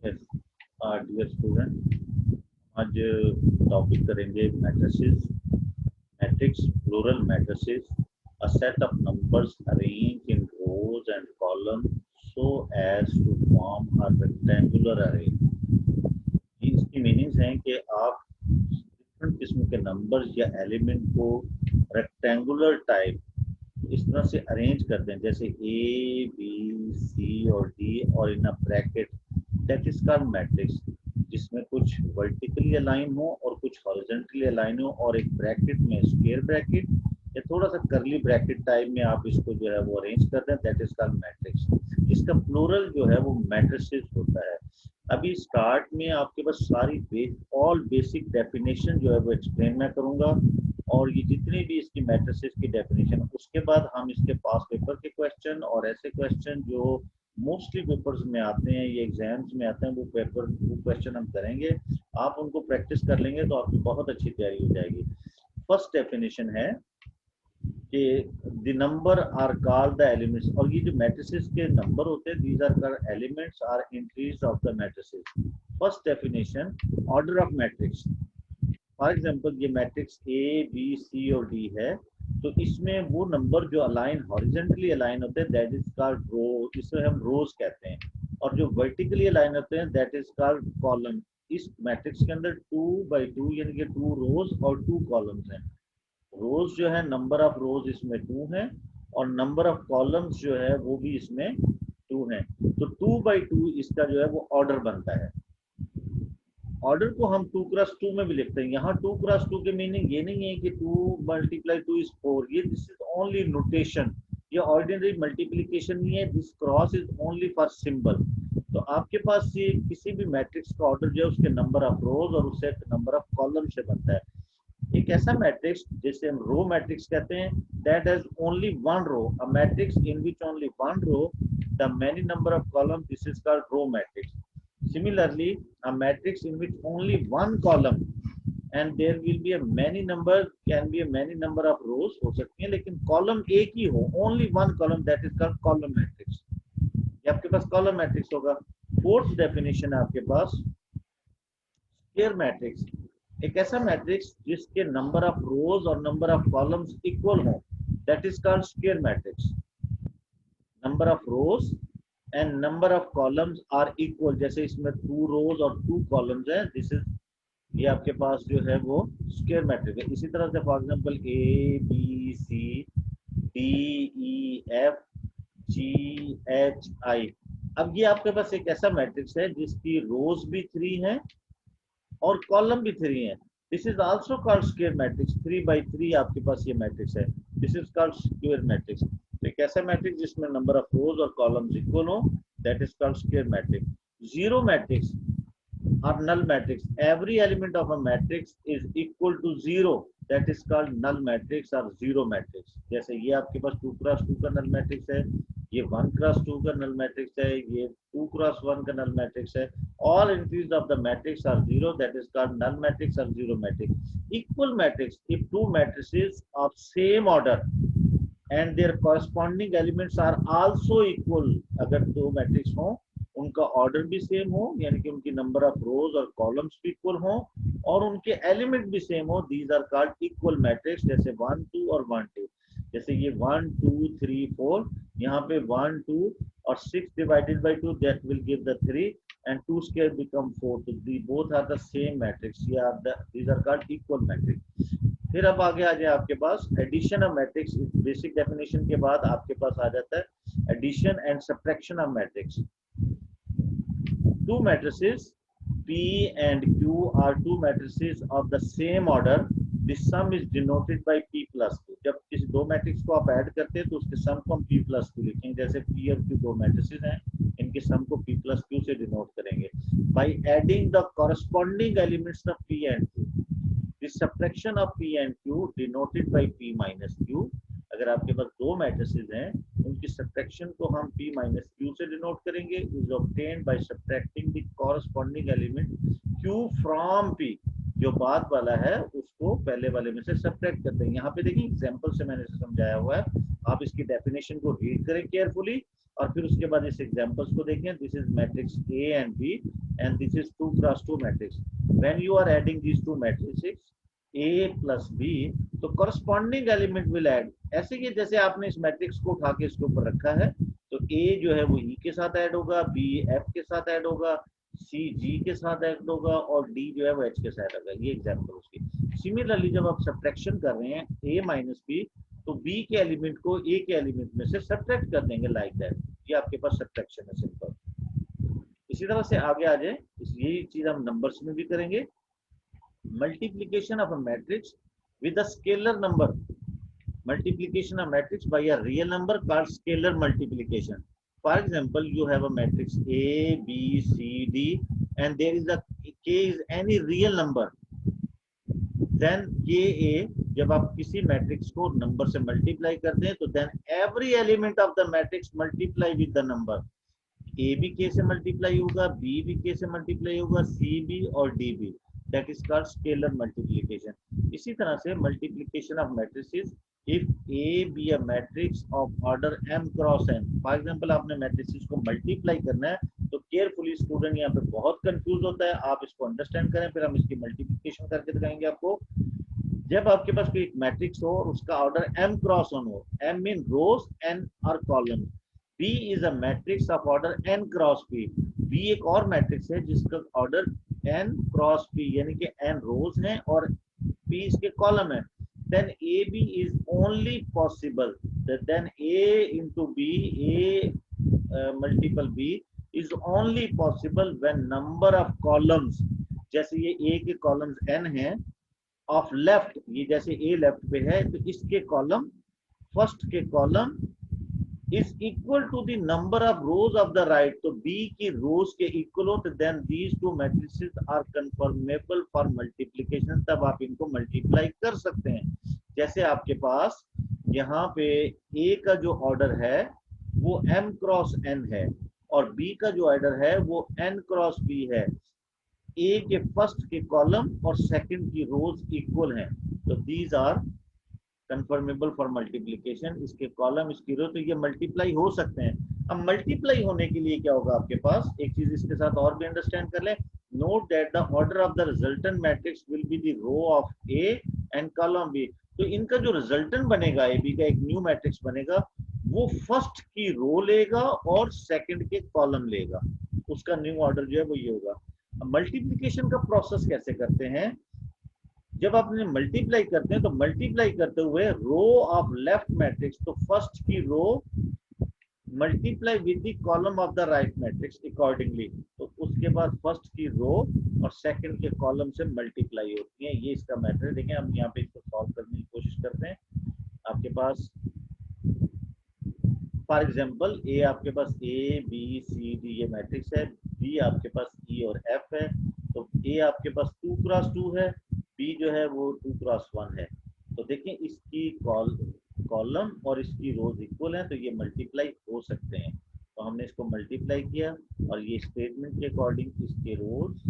Yes dear student, आज topic करेंगे matrices, matrix, plural matrices, a set of numbers arranged in rows and columns so as to form a rectangular array। इसकी meanings हैं कि आप different किस्म के numbers या एलिमेंट को रेक्टेंगुलर टाइप इस तरह से अरेंज करते हैं, जैसे ए बी सी और डी और in a bracket, that is called matrix, जिसमें कुछ वर्टिकली अलाइन हो और कुछ हॉरिजॉन्टली अलाइन हो, और एक ब्रैकेट में स्क्वायर ब्रैकेट या थोड़ा सा करली ब्रैकेट टाइप में आप इसको जो है वो अरेंज करते हैं, दैट इज कॉल्ड मैट्रिक्स। इसका प्लूरल जो है वो मैट्रिसेस होता है। अभी स्टार्ट में आपके पास सारी ऑल बेसिक डेफिनेशन जो है वो एक्सप्लेन मैं करूंगा, और ये जितनी भी इसकी मैट्रिसेस की डेफिनेशन, उसके बाद हम इसके पास पेपर के क्वेश्चन और ऐसे क्वेश्चन जो मोस्टली पेपर्स में आते हैं, ये एग्जाम्स में आते हैं, वो क्वेश्चन हम करेंगे। आप उनको प्रैक्टिस कर लेंगे तो आपकी बहुत अच्छी तैयारी हो जाएगी। फर्स्ट डेफिनेशन है कि the number are called the elements, और ये जो मैट्रिसेस के नंबर होते हैं, these are called elements are entries of the matrices. First definition, order of matrix. For example ये मैट्रिक्स ए बी सी और डी है, तो इसमें वो नंबर जो अलाइन हॉरिजॉन्टली अलाइन होते हैं दैट इज कॉल्ड रो, इसे हम रोज कहते हैं, और जो वर्टिकली अलाइन होते हैं दैट इज कॉल्ड कॉलम। इस मैट्रिक्स के अंदर 2 by 2 यानी कि 2 रोज और 2 कॉलम्स हैं। रोज जो है, नंबर ऑफ रोज इसमें 2 है, और नंबर ऑफ कॉलम्स जो है वो भी इसमें 2 है। तो 2 by 2 इसका जो है वो ऑर्डर बनता है। ऑर्डर को हम 2x2 में भी लिखते हैं। यहाँ 2x2 के मीनिंग ये नहीं है कि 2 × 2 is 4, ये दिस इज ओनली नोटेशन, ये ऑर्डिनरी मल्टीप्लिकेशन नहीं है। This cross is only for symbol. तो आपके पास ये किसी भी मैट्रिक्स का ऑर्डर जो है उसके नंबर ऑफ रोज और उससे नंबर ऑफ कॉलम से बनता है। एक ऐसा मैट्रिक्स जिसे हम रो मैट्रिक्स कहते हैं, that has only one row, a matrix in which only one row the many number of column, this is called row matrix. Similarly, a matrix in which only one column and there will be a many number, can be a many number of rows हो सकती हैं, लेकिन column एक ही हो, only one column, that is called column matrix। ये आपके पास column matrix होगा। Fourth definition है आपके पास स्क्वायर मैट्रिक्स। एक ऐसा मैट्रिक्स जिसके नंबर ऑफ रोज और नंबर ऑफ कॉलम्स इक्वल हो, that is called square matrix. Number of rows and number of columns are equal, जैसे इसमें 2 रोज और 2 कॉलम्स है, दिस इज, ये आपके पास जो है वो स्क्वायर मैट्रिक्स है। इसी तरह से for example A B C D E F G H I, अब ये आपके पास एक ऐसा मैट्रिक्स है जिसकी रोज भी 3 है और कॉलम भी 3 है। This is also called square matrix. 3 by 3 आपके पास ये मैट्रिक्स है, this is called square matrix. तो एक ऐसा मैट्रिक्स जिसमें नंबर ऑफ रोज और कॉलम्स इक्वल हो, that is called square matrix. Zero matrix or null matrix, every element of a matrix is equal to 0, that is called null matrix or zero matrix। जैसे ये आपके पास 2x2 का null matrix है, ये 1x2 का null matrix है, ये 2x1 का null matrix है। all entries of the matrix are 0, that is called null matrix or zero matrix। equal matrix, if two matrices of same order and their corresponding elements are also equal, अगर दो matrix हो उनका order भी same हो, यानी कि उनकी number of rows और कॉलम्स भी इक्वल हो और उनके एलिमेंट भी सेम हो, these are called equal matrix. जैसे 1 2 और 1 2, जैसे ये 1 2 3 4, यहाँ पे 1 2 और 6 divided by 2, that will give the 3 and 2 square become 4, so the both are the same matrix, these are called equal matrix। फिर अब आगे आ जाए आपके पास addition of matrix. Basic definition के बाद आपके पास आ जाता है addition and subtraction of matrix. Two matrices P and Q are two matrices of the same order, the sum is denoted by P plus Q। जब किसी दो मैट्रिक्स को आप ऐड करते हैं तो उसके सम को हम P plus Q लिखेंगे। जैसे P और Q दो मैट्रिसेस हैं, इनके सम को P plus Q से डिनोट करेंगे। By adding the corresponding elements of P and Q, the subtraction of P and Q denoted by P minus Q। अगर आपके पास दो मैट्रिसेस हैं, उनकी सब्ट्रैक्शन को हम P minus Q से डिनोट करेंगे, is obtained by subtracting the corresponding element Q from P। जो बाद वाला है उसको पहले वाले में से सब्ट्रैक्ट करते हैं। यहाँ पे देखिए एग्जांपल से मैंने समझाया हुआ है, आप इसकी डेफिनेशन को रीड करें केयरफुली, और फिर उसके बाद इस एग्जांपल्स को देखें. This is matrix A and B and this is 2 cross 2 matrix. When you are adding these two matrices A plus B, तो करस्पॉन्डिंग एलिमेंट विल ऐड. ऐसे कि जैसे आपने इस मैट्रिक्स को उठा के इसके ऊपर रखा है, तो ए जो है वो ई के साथ ऐड होगा, बी एफ के साथ ऐड होगा, सी जी के साथ ऐड होगा और डी जो है वो एच के साथ होगा. ये एग्जांपल उसकी. सिमिलरली जब आप सब्ट्रैक्शन कर रहे हैं ए माइनस बी, तो बी के एलिमेंट को ए के एलिमेंट में से सब्ट्रैक्ट कर देंगे लाइक दैट. ये आपके पास सब्ट्रैक्शन है सिंपल. इसी तरह से आगे आ जाए, यही चीज हम नंबर्स में भी करेंगे. Multiplication of a matrix with a scalar number. Multiplication of matrix by a real number called scalar multiplication. For example, you have a matrix A, B, C, D, and there is a K is any real number. Then Ka, जब आप किसी matrix को number से multiply करते हैं, तो then every element of the matrix multiply with the number. A भी K से मल्टीप्लाई होगा, B भी K से मल्टीप्लाई होगा, C भी और D भी. That is called scalar multiplication. इसी तरह से multiplication of matrices. If A be a matrix of order m cross n, for example आपने मैट्रिसेस को मल्टीप्लाई करना है, तो केयरफुली स्टूडेंट यहाँ पे बहुत कंफ्यूज होता है. आप इसको अंडरस्टैंड करें, फिर हम इसकी मल्टीप्लिकेशन करके दिखाएंगे आपको. जब आपके पास कोई एक मैट्रिक्स हो और उसका ऑर्डर m क्रॉस n हो, m मीन रोज, n और column. B is a matrix of order n cross p. B एक और मैट्रिक्स है जिसका ऑर्डर n क्रॉस p, यानी कि n रोज हैं और p इसके कॉलम है. Then AB is only possible. Then A into B, multiple B is only possible when number of columns, जैसे ये A के columns n हैं, of left, ये जैसे A left पे है, तो इसके column, first के column is equal to the number of rows of the right. तो B की rows के equal हो, तो then these two matrices are conformable for multiplication. तब आप इनको multiply कर सकते हैं. जैसे आपके पास यहाँ पे A का जो ऑर्डर है वो m क्रॉस n है और B का जो ऑर्डर है वो n क्रॉस b है. A के फर्स्ट के कॉलम और सेकंड की रोज इक्वल हैं, तो these are conformable for multiplication. इसके कॉलम, इसकी रो, तो ये मल्टीप्लाई हो सकते हैं. अब मल्टीप्लाई होने के लिए क्या होगा आपके पास, एक चीज इसके साथ और भी अंडरस्टैंड कर लें. Note that the order of the resultant matrix will be the row of A and column B. तो इनका जो रिजल्टेंट बनेगा, ए बी का एक न्यू मैट्रिक्स बनेगा, वो फर्स्ट की रो लेगा और सेकंड के कॉलम लेगा. उसका न्यू ऑर्डर जो है वो ये होगा. मल्टीप्लिकेशन का प्रोसेस कैसे करते हैं, जब आप मल्टीप्लाई करते हैं तो मल्टीप्लाई करते हुए रो ऑफ लेफ्ट मैट्रिक्स, तो फर्स्ट की row multiply with the column of the right matrix accordingly. तो उसके बाद फर्स्ट की रो और सेकंड के कॉलम से मल्टीप्लाई होती है. ये इसका मैटर है. देखें हम यहाँ पे इसको सॉल्व करने की कोशिश करते हैं. आपके पास फॉर एग्जांपल ए, आपके पास ए बी सी डी ये मैट्रिक्स है, बी आपके पास ई और एफ है. तो ए आपके पास 2 क्रॉस 2 है, बी जो है वो 2 क्रॉस 1 है. तो देखें इसकी कॉलम और इसकी रोज इक्वल है, तो ये मल्टीप्लाई हो सकते हैं. तो हमने इसको मल्टीप्लाई किया और ये स्टेटमेंट के अकॉर्डिंग इसके रोज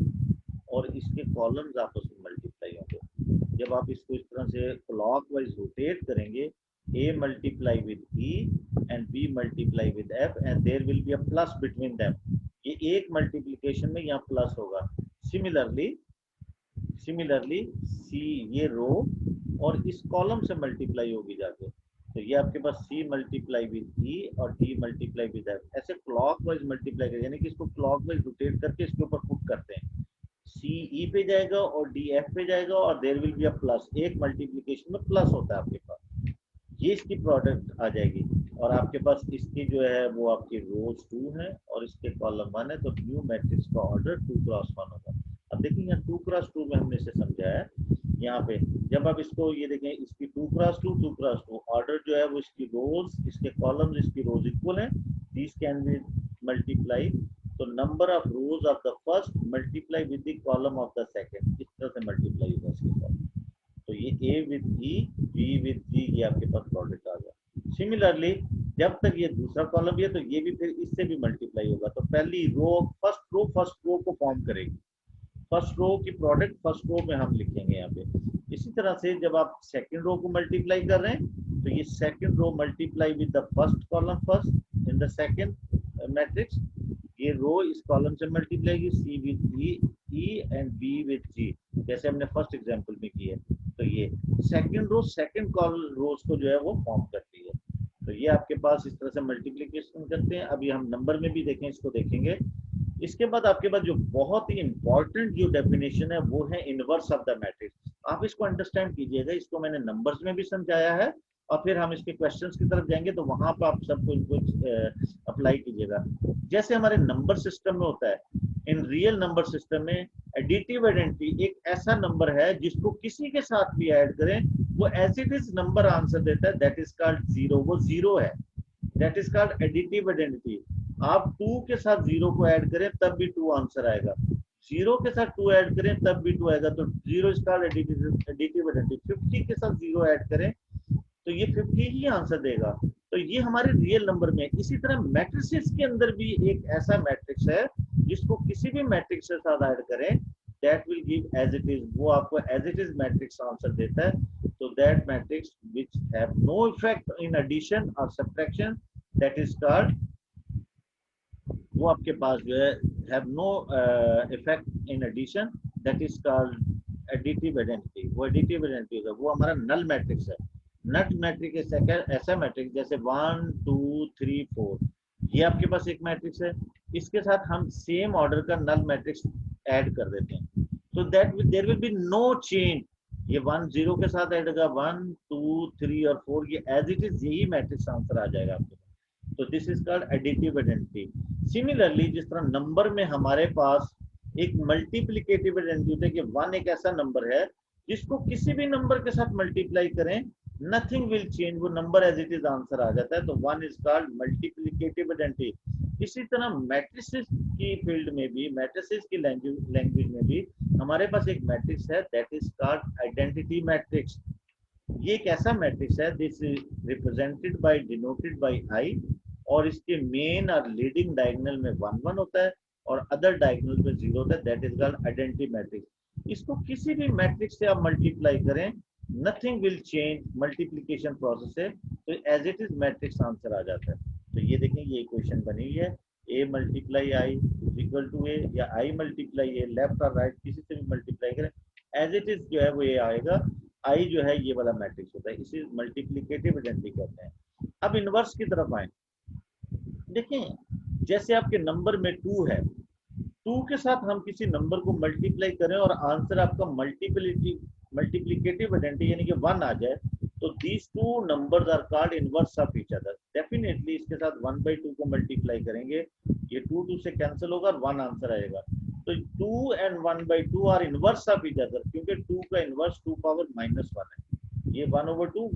और इसके कॉलम्स आपस में मल्टीप्लाई होंगे. जब आप इसको इस तरह से क्लॉकवाइज रोटेट करेंगे, A multiply with E and B multiply with F and there will be a plus between them. ये एक मल्टीप्लिकेशन में यहाँ प्लस होगा. सिमिलरली C ये रो और इस कॉलम से मल्टीप्लाई होगी जाके, तो ये आपके पास C मल्टीप्लाई विद E और D मल्टीप्लाई विद F. ऐसे क्लॉकवाइज मल्टीप्लाई करें, यानी कि इसको क्लॉकवाइज रोटेट करके इसके ऊपर पुट करते हैं. C E पे जाएगा और D F पे जाएगा और there will be a plus. एक मल्टीप्लिकेशन में प्लस होता है आपके पास. ये इसकी प्रोडक्ट आ जाएगी और आपके पास इसकी जो है वो आपकी रोज 2 है और इसके कॉलम 1 है. तो न्यू मैट्रिक्स का ऑर्डर 2 क्रॉस 1 होगा. अब देखिए यहाँ 2 क्रॉस 2 में हमने इसे समझाया है. यहाँ पे जब आप इसको ये देखें, इसकी 2 क्रॉस 2 ऑर्डर जो है वो इसकी रोज, इसके कॉलम्स, इसकी रोज इक्वल है. This can be multiply. तो number of rows of the first multiply with the column of the second, इस तरह से मल्टीप्लाई होगा इसके साथ. तो ये A with E, B with G, ये आपके पास प्रोडक्ट आ गया. सिमिलरली जब तक ये दूसरा कॉलम भी है, तो ये भी फिर इससे भी मल्टीप्लाई होगा. तो पहली रो फर्स्ट रो को फॉर्म करेगी. फर्स्ट रो की प्रोडक्ट फर्स्ट रो में हम लिखेंगे यहाँ पे. इसी तरह से जब आप सेकंड रो को मल्टीप्लाई कर रहे हैं, तो ये second row multiply with the first column first in the second matrix, ये रो इस कॉलम से मल्टीप्लाई की, C with E and B with G, जैसे हमने फर्स्ट एग्जांपल में किया। तो ये second row second column rows को जो है वो फॉर्म करती है। तो ये आपके पास इस तरह से मल्टीप्लिकेशन करते हैं। अभी हम नंबर में भी देखें, इसको देखेंगे। इसके बाद आपके पास जो बहुत ही इंपॉर्टेंट जो डेफिनेशन है वो है इनवर्स ऑफ द मैट्रिक्स। आप इसको अंडरस्टैंड कीजिएगा, इसको मैंने नंबर्स में भी समझाया है और फिर हम इसके क्वेश्चंस की तरफ जाएंगे तो वहां पर आप सबको इनको अप्लाई कीजिएगा। जैसे हमारे नंबर सिस्टम में होता है, इन रियल नंबर सिस्टम में एडिटिव आइडेंटिटी एक ऐसा नंबर है जिसको किसी के साथ भी ऐड करें वो as it is number answer देता है, दैट इज कॉल्ड जीरो। वो जीरो है, that is called additive identity. आप 2 के साथ 0 को ऐड करें तब भी 2 आंसर आएगा, 0 के साथ 2 ऐड करें तब भी 2 आएगा, तो 0 इज कॉल्ड एडिटिव आइडेंटिटी। 50 के साथ 0 ऐड करें तो ये 50 ही आंसर देगा। तो ये हमारे रियल नंबर में। इसी तरह मैट्रिसेस के अंदर भी एक ऐसा मैट्रिक्स है जिसको किसी भी मैट्रिक्स के साथ ऐड करें, that will give as it is, वो आपको as it is matrix answer देता है। तो that matrix which have no effect in addition और सब्ट्रैक्शन, दैट इज कॉल्ड, वो आपके पास जो है have no effect in addition, that is called additive identity. वो एडिटिव आइडेंटिटी है, वो हमारा नल मैट्रिक्स है। नट मैट्रिक्स ऐसा मैट्रिक्स जैसे 1 2 3 4, ये आपके पास एक मैट्रिक्स है, इसके साथ हम सेम ऑर्डर का नल मैट्रिक्स ऐड कर देते हैं, तो that there will be no change. ये 1 0 के साथ ऐड होगा, 1 2 3 और 4, ये एज इट इज यही मैट्रिक्स आंसर आ जाएगा आपके पास। तो this is called additive identity. Similarly जिस तरह नंबर में हमारे पास एक मल्टीप्लिकेटिव आइडेंटिटी है कि 1 एक ऐसा नंबर है जिसको किसी भी नंबर के साथ मल्टीप्लाई करें नथिंग विल चेंज, वो number as it is answer आ जाता है, तो 1 इज कॉल्ड मल्टीप्लिकेटिव आइडेंटिटी। इसी तरह मैट्रिसेस की फील्ड में भी, मैट्रिसेस की लैंग्वेज में भी हमारे पास एक मैट्रिक्स है, that is called identity matrix. ये एक ऐसा मैट्रिक्स है, this is represented by denoted by I, और इसके मेन और लीडिंग डायगोनल में 1 1 होता है और अदर डायगोनल में 0 होता है, that is called identity matrix. इसको किसी भी मैट्रिक्स से आप मल्टीप्लाई करें, nothing will change multiplication process से, तो as it is matrix answer आ जाता है। तो ये देखें, ये इक्वेशन बनी हुई है, a multiply I is equal to A, या i मल्टीप्लाई ए, लेफ्ट और राइट किसी से भी मल्टीप्लाई करें एज इट इज जो है वो ये आएगा। आई जो है ये वाला मैट्रिक्स होता है, इसे मल्टीप्लिकेटिव आइडेंटिटी कहते हैं। अब इनवर्स की तरफ आए, देखें जैसे आपके नंबर में 2 है, 2 के साथ हम किसी नंबर को मल्टीप्लाई करें और आंसर आपका मल्टीप्लिकेटिव आइडेंटिटी यानी कि 1 आ जाए, तो these two numbers are called inverse of each other. Definitely इसके साथ 1/2 को मल्टीप्लाई करेंगे, ये 2 2 से कैंसिल होगा और 1 आंसर आएगा। तो 2 and 1/2 are inverse of each other, क्योंकि 2 का इनवर्स 2 पावर -1 है, ये 1/2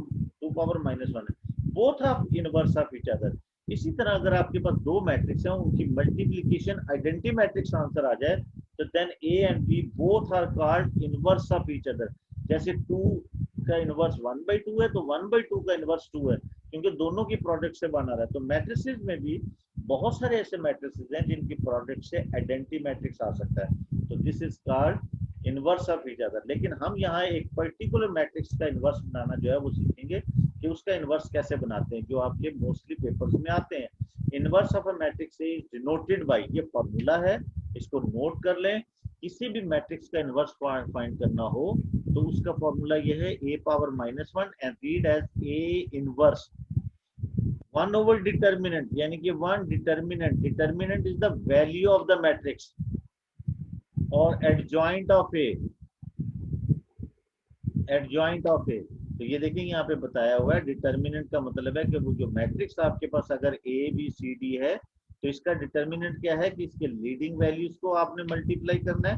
2 पावर -1 है, both of inverse of each other. इसी तरह अगर आपके पास 2 मैट्रिक्स हैं, उनकी मल्टीप्लिकेशन आइडेंटिटी मैट्रिक्स आंसर आ जाए, तो then A and B both are called inverse of each other. जैसे 2 का इनवर्स 1/2 है तो 1/2 का इनवर्स 2 है, क्योंकि दोनों की प्रोडक्ट से बना रहा है। तो मैट्रिसेस में भी बहुत सारे ऐसे मैट्रिसेस हैं जिनकी प्रोडक्ट से आइडेंटिटी मैट्रिक्स आ सकता है, तो this is called inverse of each other. लेकिन हम यहाँ एक पर्टिकुलर मैट्रिक्स का इनवर्स बनाना जो है वो सीखेंगे कि उसका इनवर्स कैसे बनाते हैं, जो आपके मोस्टली पेपर्स में आते हैं। Inverse of a matrix is denoted by, ये फॉर्मूला है, इसको नोट कर लें। किसी भी मैट्रिक्स का इनवर्स फाइंड करना हो तो उसका फॉर्मूला ये है a power -1 and read as a inverse 1 over determinant, यानी कि 1 determinant, determinant is the value of the matrix, और adjoint of A, adjoint of A. तो ये देखिए यहाँ पे बताया हुआ है, डिटर्मिनेंट का मतलब है कि वो जो मैट्रिक्स आपके पास अगर ए बी सी डी है तो इसका डिटर्मिनेंट क्या है कि इसके लीडिंग वैल्यूज को आपने मल्टीप्लाई करना है,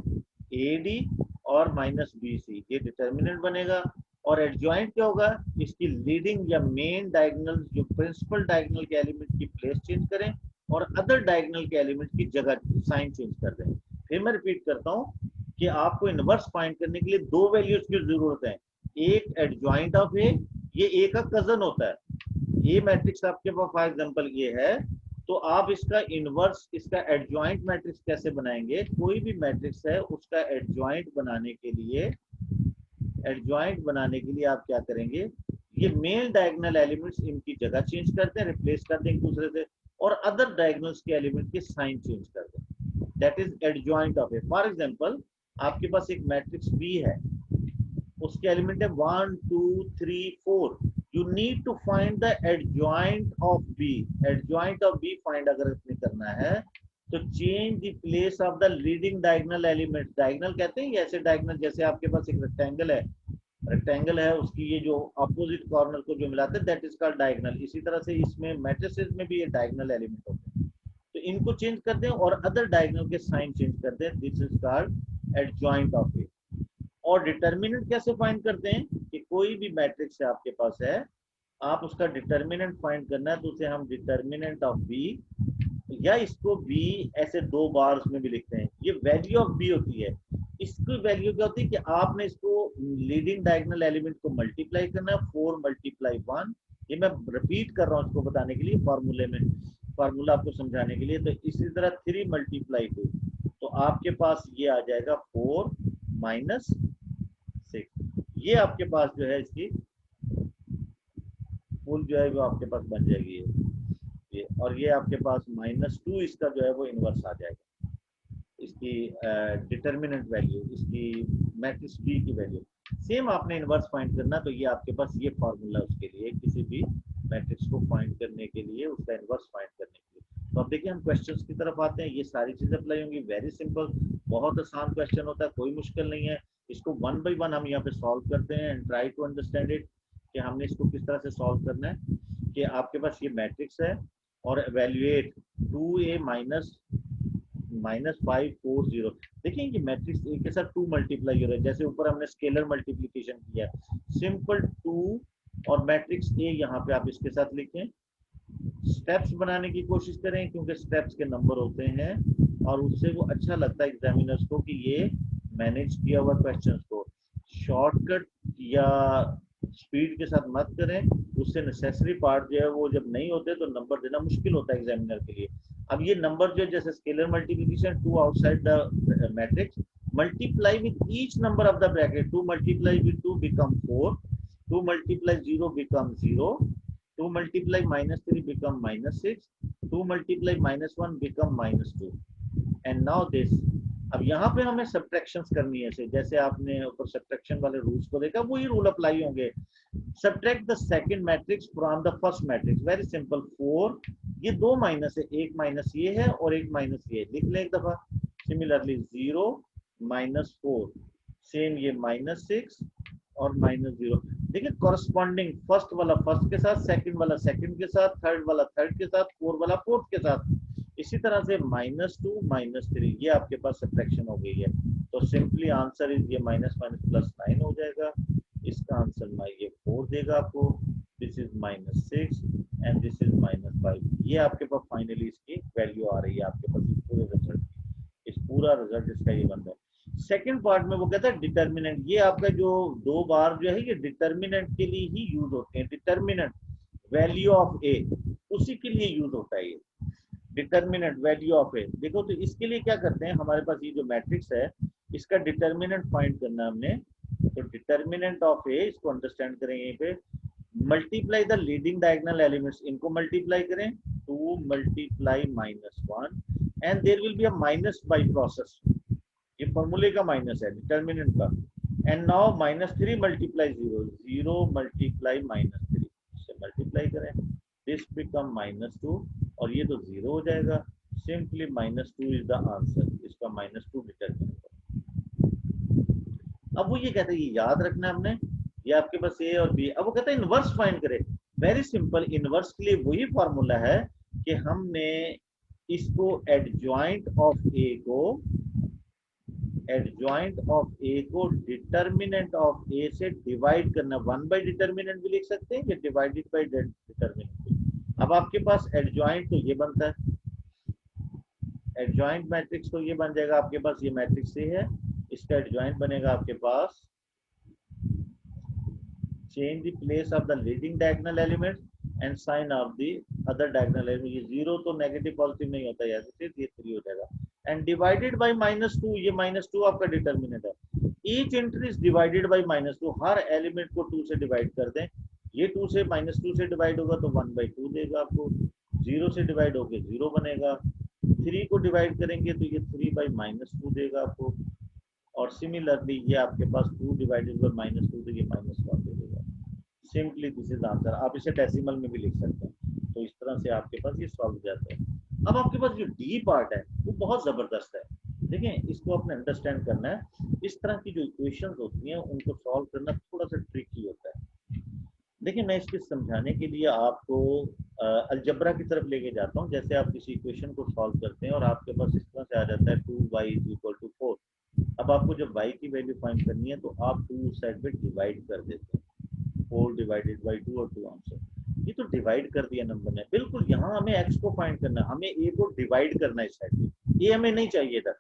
ए डी और -bc, ये डिटर्मिनेंट बनेगा। और एडजॉइंट क्या होगा, इसकी लीडिंग या मेन डायगोनल, जो प्रिंसिपल डायगोनल के एलिमेंट की प्लेस चेंज करें और अदर डायगोनल के एलिमेंट की जगह साइन चेंज कर दें। फिर मैं रिपीट करता हूँ कि आपको इनवर्स फाइंड करने के लिए 2 वैल्यूज की जरूरत है, एक एडजॉइंट ऑफ ए, ये ए का कजन होता है। ए मैट्रिक्स आपके पास फॉर एग्जांपल ये है, तो आप इसका इनवर्स, इसका एडजॉइंट मैट्रिक्स कैसे बनाएंगे, कोई भी मैट्रिक्स है उसका एडजॉइंट बनाने के लिए, एडजॉइंट बनाने के लिए आप क्या करेंगे, ये मेन डायगोनल एलिमेंट्स इनकी जगह चेंज करते हैं, रिप्लेस करते हैं एक दूसरे से। और अदर डायगोनल्स के एलिमेंट के साइन चेंज कर दें, that is adjoint of A. For example आपके पास एक मैट्रिक्स बी है, उसके एलिमेंट है 1 2 3 4, you need to find the adjoint of B. Adjoint of B find अगर इसमें करना है तो change the place of the leading diagonal element. Diagonal कहते हैं ऐसे डायगोनल, जैसे आपके पास एक रेक्टेंगल है उसकी ये जो अपोजिट कॉर्नर को जो मिलाते हैं दैट इज कॉल्ड डायगोनल। इसी तरह से इसमें मैट्रिसेस में भी ये डायगोनल एलिमेंट होते हैं, तो इनको चेंज कर दें और अदर डायगोनल के साइन चेंज कर दें, this is called adjoint of A. और डिटर्मिनेंट कैसे फाइंड करते हैं कि कोई भी मैट्रिक्स है आपके पास है, आप उसका डिटर्मिनेंट फाइंड करना है तो उसे हम डिटर्मिनेंट ऑफ बी, या इसको बी ऐसे 2 बार्स में भी लिखते हैं, ये वैल्यू ऑफ बी होती है। इसकी वैल्यू क्या होती है कि आपने इसको लीडिंग डायगोनल एलिमेंट को मल्टीप्लाई करना है, 4 × 1। ये मैं रिपीट कर रहा हूँ इसको बताने के लिए, फार्मूला आपको समझाने के लिए। तो इसी तरह 3 × 2, तो आपके पास ये आ जाएगा 4 - 6। ये आपके पास जो है इसकी फुल जो है वो आपके पास बन जाएगी ये, और ये आपके पास -2 इसका जो है वो इनवर्स आ जाएगा, इसकी डिटर्मिनेंट वैल्यू, इसकी मैट्रिक्स बी की वैल्यू। सेम आपने इनवर्स फाइंड करना, तो ये आपके पास ये फार्मूला उसके लिए, किसी भी मैट्रिक्स को फाइंड करने के लिए, उसका इनवर्स फाइंड करने के लिए। तो अब देखिए हम क्वेश्चंस की तरफ आते हैं। ये सारी चीजें अप्लाई होंगी, वेरी सिंपल, बहुत आसान क्वेश्चन होता है, कोई मुश्किल नहीं है। इसको 1 बाय 1 हम यहाँ पे सॉल्व करते हैं and try to understand it कि हमने इसको किस तरह से सॉल्व करना है। कि आपके पास ये मैट्रिक्स है और एवेल्युएट 2a -5 4 0। देखिए ये मैट्रिक्स ए के साथ 2 मल्टीप्लाई हो रहा है, जैसे ऊपर हमने स्केलर मल्टीप्लिकेशन किया है, सिंपल 2 और मैट्रिक्स ए यहाँ पे आप इसके साथ लिखें। स्टेप्स बनाने की कोशिश करें क्योंकि स्टेप्स के नंबर होते हैं और उससे वो अच्छा लगता है एग्जामिनर्स को कि ये मैनेज किया हुआ क्वेश्चंस को। शॉर्टकट या स्पीड के साथ मत करें, उससे नेसेसरी पार्ट जो है वो जब नहीं होते तो नंबर देना मुश्किल होता है एग्जामिनर के लिए। अब ये नंबर जो जैसे scalar multiplication 2 outside the matrix, multiply with each number of the bracket, 2 multiply with 2 become 4, 2 multiply 0 become 0, 2 multiply -3 become -6, 2 multiply -1 become -2 and now this. अब यहाँ पे हमें सब्ट्रैक्शंस करनी है, जैसे आपने ऊपर सब्ट्रैक्शन वाले रूल्स को देखा, वही रूल अप्लाई होंगे। Subtract the second matrix from the first matrix, very simple. 4, ये 2 माइनस है, एक माइनस ये है और एक माइनस ये है, लिख ले एक दफा। सिमिलरली 0 -4, सेम ये -6 और -0। देखिए कॉरस्पॉन्डिंग फर्स्ट वाला फर्स्ट के साथ, सेकंड वाला सेकंड के साथ, थर्ड वाला थर्ड के साथ, फोर्थ वाला फोर्थ के साथ। इसी तरह से -2 -3, ये आपके पास सब्ट्रैक्शन हो गई है। तो सिंपली आंसर इज ये -+9 हो जाएगा। इसका आंसर ये 4 देगा आपको। This is -6 and this is -5। ये आपके पास फाइनली इसकी वैल्यू आ रही है आपके पास इस पूरे रिजल्ट की। इस पूरा रिजल्ट इसका ये बन रहा है। सेकंड पार्ट में वो कहता है डिटर्मिनेंट। ये आपका जो 2 बार जो है ये डिटर्मिनेंट के लिए ही यूज होते हैं। डिटर्मिनेंट वैल्यू ऑफ ए, उसी के लिए यूज होता है ये डिटर्मिनेंट वैल्यू ऑफ ए। देखो तो इसके लिए क्या करते हैं, हमारे पास ये जो मैट्रिक्स है इसका डिटर्मिनेंट फाइंड करना है हमने। तो डिटर्मिनेंट ऑफ ए, इसको अंडरस्टैंड करें यहीं पे, multiply the leading diagonal elements, इनको मल्टीप्लाई करें, 2 multiply -1 and there will be a minus by process. ये फॉर्मूले का माइनस है डिटर्मिनेंट का। एंड नाउ -3 मल्टीप्लाई 0, 0 मल्टीप्लाई -3, इससे मल्टीप्लाई करें, दिस बिकम -2 और ये तो 0 हो जाएगा। सिंपली -2 इज द आंसर, इसका -2 डिटर्मिनेंट। अब वो ये कहते हैं ये याद रखना हमने, ये आपके पास ए और बी। अब वो कहते हैं इनवर्स फाइंड करें। वेरी सिंपल, इनवर्स के लिए वही फॉर्मूला है कि हमने इसको एडजॉइंट ऑफ ए को डिटर्मिनेंट ऑफ ए से डिवाइड करना। 1 बाय डिटर्मिनेंट भी लिख सकते हैं या डिवाइडेड बाय डिटर्मिनेंट। अब आपके पास एडजॉइंट तो ये बनता है, एडजॉइंट मैट्रिक्स तो ये बन जाएगा आपके पास, ये मैट्रिक्स ए है, इसका एडजॉइंट बनेगा आपके पास, change the place of the leading diagonal element and sign of the other diagonal element. ये 0 तो नेगेटिव पॉजिटिव नहीं होता है, ये 3 हो जाएगा एंड डिवाइडेड बाय -2। ये -2 आपका डिटर्मिनेंट है। Each entry is divided by -2, her element को 2 से डिवाइड कर दें। ये 2 से -2 से डिवाइड होगा तो 1/2 देगा आपको। 0 से डिवाइड होके 0 बनेगा। 3 को डिवाइड करेंगे तो ये 3/-2 देगा आपको। और सिमिलरली ये आपके पास 2 डिवाइडेड बाई -2 तो ये -1 दे देगा। Simply this is answer. आप इसे डेसिमल में भी लिख सकते हैं। तो इस तरह से आपके पास ये सॉल्व हो जाता है। अब आपके पास जो डी पार्ट है वो बहुत जबरदस्त है। देखें, इसको आपने अंडरस्टैंड करना है। इस तरह की जो इक्वेशंस होती हैं उनको सॉल्व करना थोड़ा सा ट्रिकी होता है। देखिए, मैं इसके समझाने के लिए आपको अलजबरा की तरफ लेके जाता हूँ। जैसे आप किसी इक्वेशन को सॉल्व करते हैं और आपके पास इस तरह से आ जाता है 2y = 4। अब आपको जब y की वैल्यू फाइंड करनी है तो आप 2 साइड पे डिवाइड कर देते हैं। 4/2 और 2 आंसर। ये तो डिवाइड कर दिया नंबर ने। बिल्कुल, यहाँ हमें x को फाइंड करना है, हमें a को डिवाइड करना है इस साइड पे। ये हमें नहीं चाहिए था।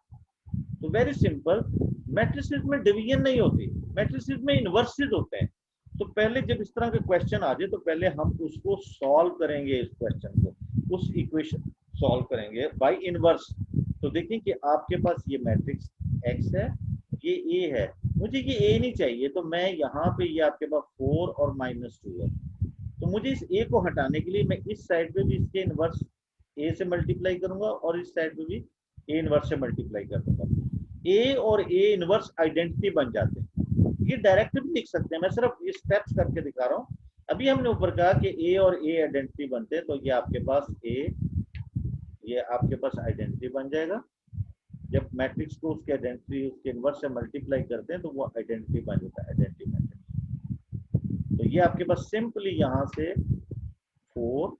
तो वेरी सिंपल, मैट्रिसेस में डिवीजन नहीं होती, मैट्रिसेस में इनवर्सेस होते हैं। तो पहले जब इस तरह के क्वेश्चन आ जाए तो पहले हम उसको सॉल्व करेंगे, इस क्वेश्चन को, उस इक्वेशन सॉल्व करेंगे बाय इनवर्स। तो देखिए कि आपके पास ये मैट्रिक्स x है, ये a है। मुझे ये a नहीं चाहिए, तो मैं यहाँ पे ये आपके पास 4 और -2 है। तो मुझे इस a को हटाने के लिए मैं इस साइड पे भी इसके इनवर्स a से मल्टीप्लाई करूंगा और इस साइड पे भी a इनवर्स से मल्टीप्लाई कर दूंगा। a और a इनवर्स आइडेंटिटी बन जाते हैं। ये डायरेक्ट भी लिख सकते हैं, मैं सिर्फ स्टेप्स करके दिखा रहा हूँ। अभी हमने ऊपर कहा कि a और a आइडेंटिटी बनते हैं, तो ये आपके पास a, ये आपके पास आइडेंटिटी बन जाएगा। जब मैट्रिक्स को उसके आइडेंटिटी उसके इनवर्स से मल्टीप्लाई करते हैं तो वो आइडेंटिटी बन जाता है, आइडेंटिटी मैट्रिक्स। तो ये आपके पास सिंपली यहाँ से 4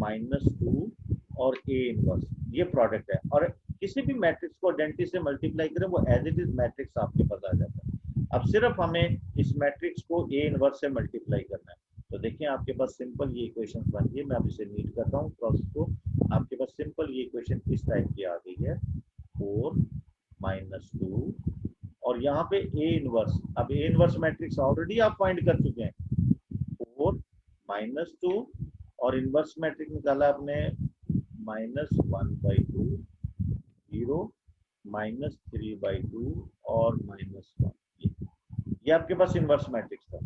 -2 और a इनवर्स, ये प्रोडक्ट है। और किसी भी मैट्रिक्स को आइडेंटिटी से मल्टीप्लाई करें वो एज इट इज मैट्रिक्स आपके पास आ जाता है। अब सिर्फ हमें इस मैट्रिक्स को a इनवर्स से मल्टीप्लाई करना है। तो देखिए, आपके पास सिंपल ये इक्वेशन बन गई। मैं अब इसे नीट करता हूँ प्रोसेस को। आपके पास सिंपल ये इक्वेशन इस टाइप की आ गई है, 4 -2 और यहाँ पे a इनवर्स। अब a इनवर्स मैट्रिक्स ऑलरेडी आप फाइंड कर चुके हैं, 4 -2 और इनवर्स मैट्रिक्स निकाला आपने -1/2, 0 -3/2 और -1। ये आपके पास इनवर्स मैट्रिक्स था।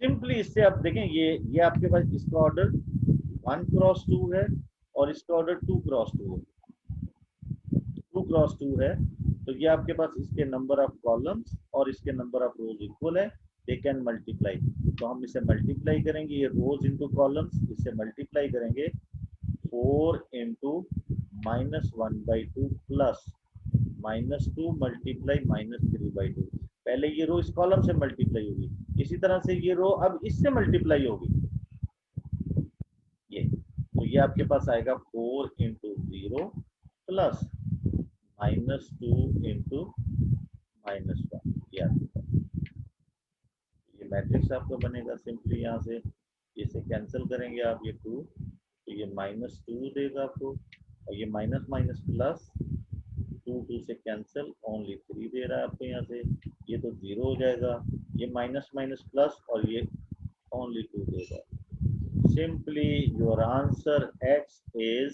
सिंपली इससे आप देखें, ये आपके पास इसका ऑर्डर 1 × 2 है और इसका ऑर्डर 2 × 2 है। 2 × 2 है, तो ये आपके पास इसके नंबर ऑफ कॉलम्स और इसके नंबर ऑफ रोज इक्वल है। They can multiply. तो हम इसे मल्टीप्लाई करेंगे, ये रोज इंटू कॉलम्स, इसे मल्टीप्लाई करेंगे 4 × -1/2 प्लस -2 मल्टीप्लाई -3/2। पहले ये रो इस कॉलम से मल्टीप्लाई होगी, इसी तरह से ये रो अब इससे मल्टीप्लाई होगी। ये तो ये आपके पास आएगा 4 × 0 प्लस -2 × -1। ये आपके पास ये मैट्रिक्स आपका बनेगा। सिंपली यहाँ से इसे कैंसिल करेंगे आप, ये 2 तो ये -2 देगा आपको, और ये माइनस माइनस प्लस, 2 से कैंसिल, ओनली 3 दे रहा है आपको यहाँ से। ये तो 0 हो जाएगा, ये माइनस माइनस प्लस और ये ओनली 2 देगा। Simply your answer x is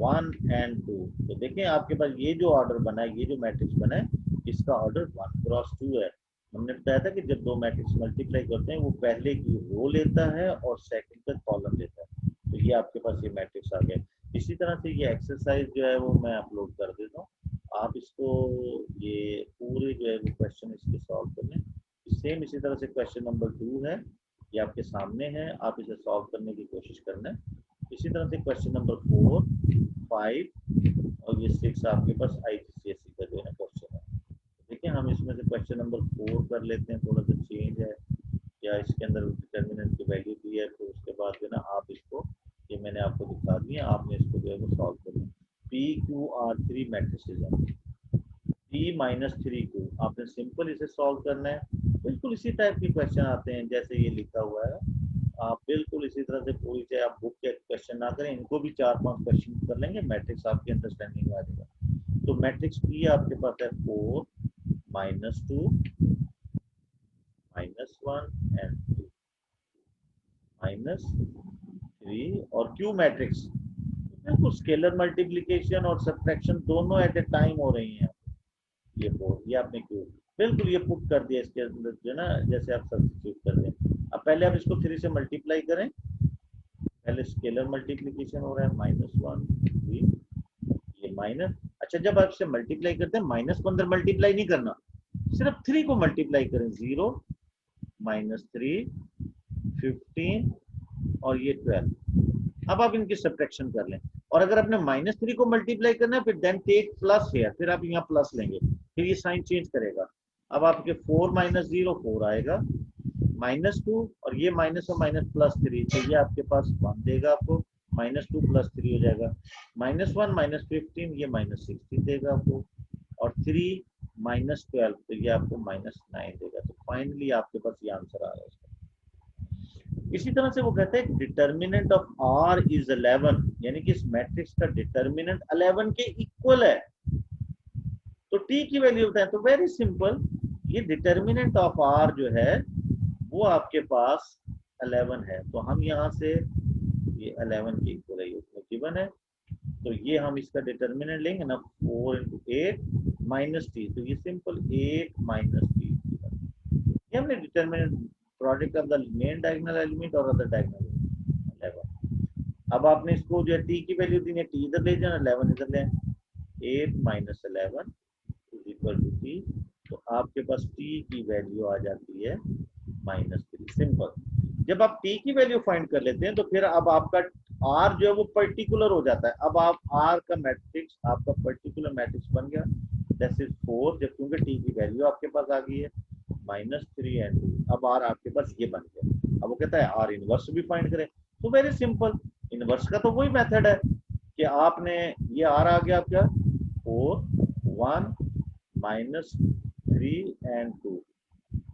1 और 2। तो देखें, आपके पास ये जो ऑर्डर बना है, ये जो मैट्रिक्स बना है, इसका ऑर्डर 1 × 2 है। हमने बताया था कि जब दो मैट्रिक्स मल्टीप्लाई करते हैं वो पहले की रो लेता है और सेकंड का कॉलम लेता है। तो ये आपके पास ये मैट्रिक्स आ गया। इसी तरह से ये एक्सरसाइज जो है वो मैं अपलोड कर देता हूँ, आप इसको ये पूरे जो है वो क्वेश्चन इसके सॉल्व कर लें। सेम इसी तरह से क्वेश्चन नंबर 2 है, ये आपके सामने है, आप इसे सॉल्व करने की कोशिश करना है। इसी तरह से क्वेश्चन नंबर 4, 5 और ये 6 आपके पास IGCSE का जो है क्वेश्चन है। देखिए, हम इसमें से क्वेश्चन नंबर 4 कर लेते हैं, थोड़ा सा चेंज है, या इसके अंदर डिटर्मिनेंट की वैल्यू दी है, तो उसके बाद जो है ना आप इसको, ये मैंने आपको दिखा दिया, आपने इसको जो है वो सॉल्व करना। PQR3 मैट्रिसेस है, P-3Q, आपने सिंपल इसे सॉल्व करना है। बिल्कुल इसी टाइप के क्वेश्चन आते हैं जैसे ये लिखा हुआ है। आप बिल्कुल इसी तरह से पूरी, चाहे आप बुक के क्वेश्चन ना करें, इनको भी 4-5 क्वेश्चन कर लेंगे, मैट्रिक्स आपकी अंडरस्टैंडिंग में आ जाएगा। तो मैट्रिक्स P आपके पास है 4 -2 -1 एंड 2 -3 और Q मैट्रिक्स। बिल्कुल स्केलर मल्टीप्लिकेशन और सब्ट्रैक्शन दोनों एट ए टाइम हो रही हैं। ये 4, ये आपने क्यों बिल्कुल ये पुट कर दिया इसके अंदर जो है ना, जैसे आप सब्स्टिट्यूट कर दें। अब पहले आप इसको 3 से मल्टीप्लाई करें, पहले स्केलर मल्टीप्लीकेशन हो रहा है, -1 ये माइनस। अच्छा, जब आप इसे मल्टीप्लाई करते हैं माइनस को अंदर मल्टीप्लाई नहीं करना, सिर्फ 3 को मल्टीप्लाई करें, 0 -3 15 और ये 12। अब आप इनकी सब्ट्रैक्शन कर लें, और अगर आपने -3 को मल्टीप्लाई करना है फिर देन टेक प्लस हेयर, फिर आप यहाँ प्लस लेंगे, फिर ये साइन चेंज करेगा। अब आपके 4 - 0 4 आएगा, -2 और ये माइनस और माइनस +3, तो ये आपके पास 1 देगा आपको, -2 +3 हो जाएगा, -1 -15 ये -16 देगा आपको, और 3 -12 तो ये आपको -9 देगा। तो फाइनली आपके पास ये आंसर आ रहा है। इसी तरह से वो कहते हैं डिटर्मिनेंट ऑफ आर इज 11, यानी कि इस मैट्रिक्स का डिटर्मिनेंट 11 के इक्वल है, तो टी की वैल्यू बताएं। तो वेरी सिंपल, ये डिटर्मिनेंट ऑफ आर जो है वो आपके पास 11 है, तो हम यहाँ से ये 11 के इक्वल है, उसमें गिवन है, तो ये हम इसका डिटर्मिनेंट लेंगे ना, 4 × 8 - t, तो ये सिंपल 8 - t, ये हमने determinant product of the main diagonal element और अदर डायगोनल 11। अब आपने इसको जो है टी की वैल्यू दी है, टी इधर ले जाना, 11 इधर ले, 8 - 11 = t, तो आपके पास टी की वैल्यू आ जाती है -3। सिंपल। जब आप टी की वैल्यू फाइंड कर लेते हैं तो फिर अब आपका आर जो है वो पर्टिकुलर हो जाता है। अब आप आर का मैट्रिक्स, आपका पर्टिकुलर मैट्रिक्स बन गया, दैट इज 4, जब क्योंकि टी की वैल्यू आपके पास आ गई है -3 एंड 2, अब आर आपके पास ये बन गया। अब वो कहता है आर इनवर्स भी फाइंड करें, तो वेरी सिंपल, इनवर्स का तो वही मेथड है कि आपने ये आर आ गया आपका 4 1 -3 एंड 2,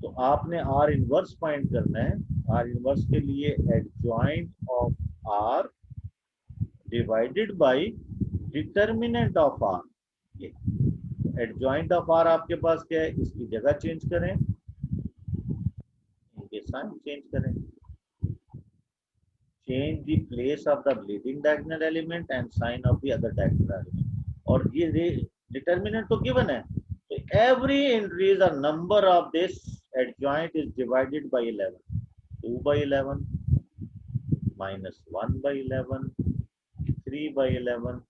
तो आपने आर इनवर्स फाइंड करना है। आर इनवर्स के लिए adjoint of R divided by determinant of R. ये एडजॉइंट ऑफ आर आपके पास क्या है, इसकी जगह चेंज करें, इनके साइन चेंज करें, change the place of the leading diagonal element and sign of the other diagonal element, और ये determinant तो given है, तो every increase or number of this adjoint is divided by 11, 2/11 -1/11 3/11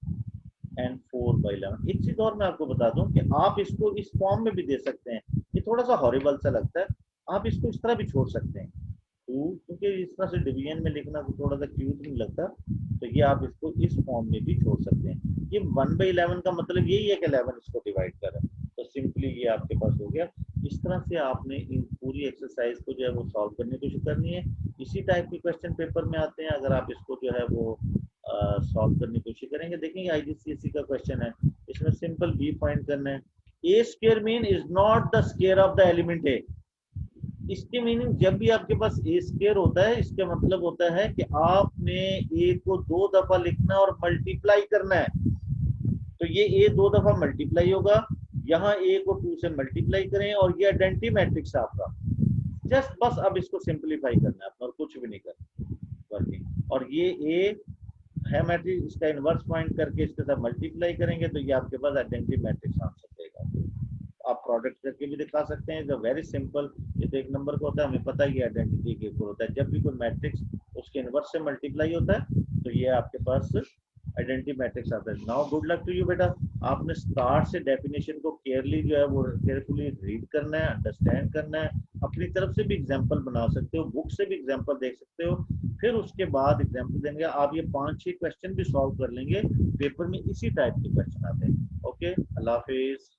and 4/11। एक चीज और मैं आपको बता दूं कि आप इसको इस फॉर्म में भी दे सकते हैं, ये थोड़ा सा हॉरिबल सा लगता है, आप इसको इस तरह भी छोड़ सकते हैं, क्योंकि इस तरह से डिवीजन में लिखना तो थोड़ा सा क्यूट नहीं लगता, तो ये आप इसको इस फॉर्म में भी छोड़ सकते हैं। ये 1/11 का मतलब यही है कि 11 इसको डिवाइड कर रहा है, तो सिंपली ये आपके पास हो गया। इस तरह से आपने इन पूरी एक्सरसाइज को जो है वो सॉल्व करने की कोशिश करनी है। इसी टाइप के क्वेश्चन पेपर में आते हैं, अगर आप इसको जो है वो सॉल्व करने की कोशिश करेंगे। देखेंगे आईजीसीएसई का क्वेश्चन है, इसमें सिंपल बी फाइंड करना है। A square mean is not the square of the element A. इसके मीनिंग, जब भी आपके पास ए स्क्वायर होता है, इसका मतलब होता है कि आपने ए को 2 दफा लिखना और मल्टीप्लाई करना है, तो ये ए 2 दफा मल्टीप्लाई होगा, यहाँ ए को 2 से मल्टीप्लाई करें और ये आइडेंटिटी मैट्रिक्स आपका, जस्ट बस अब इसको सिंपलीफाई करना है अपना, और कुछ भी नहीं करना वर्किंग। और ये ए है मैट्रिक्स, इसका इनवर्स फाइंड करके इसके साथ मल्टीप्लाई करेंगे तो ये आपके पास आइडेंटिटी मैट्रिक्स आंसर देगा। आप प्रोडक्ट करके भी दिखा सकते हैं, जो वेरी सिंपल, ये तो एक नंबर का होता है, हमें पता है ये आइडेंटिटी के इक्वल होता है। जब भी कोई मैट्रिक्स उसके इनवर्स से मल्टीप्लाई होता है तो ये आपके पास आइडेंटिटी मैट्रिक्स आता है। Now good luck to you बेटा, आपने स्टार्ट से डेफिनेशन को केयरली जो है वो केयरफुली रीड करना है, अंडरस्टैंड करना है, अपनी तरफ से भी एग्जांपल बना सकते हो, बुक से भी एग्जांपल देख सकते हो, फिर उसके बाद एग्जांपल देंगे आप, ये 5-6 क्वेश्चन भी सॉल्व कर लेंगे, पेपर में इसी टाइप के क्वेश्चन आते हैं। ओके, अल्लाह हाफिज।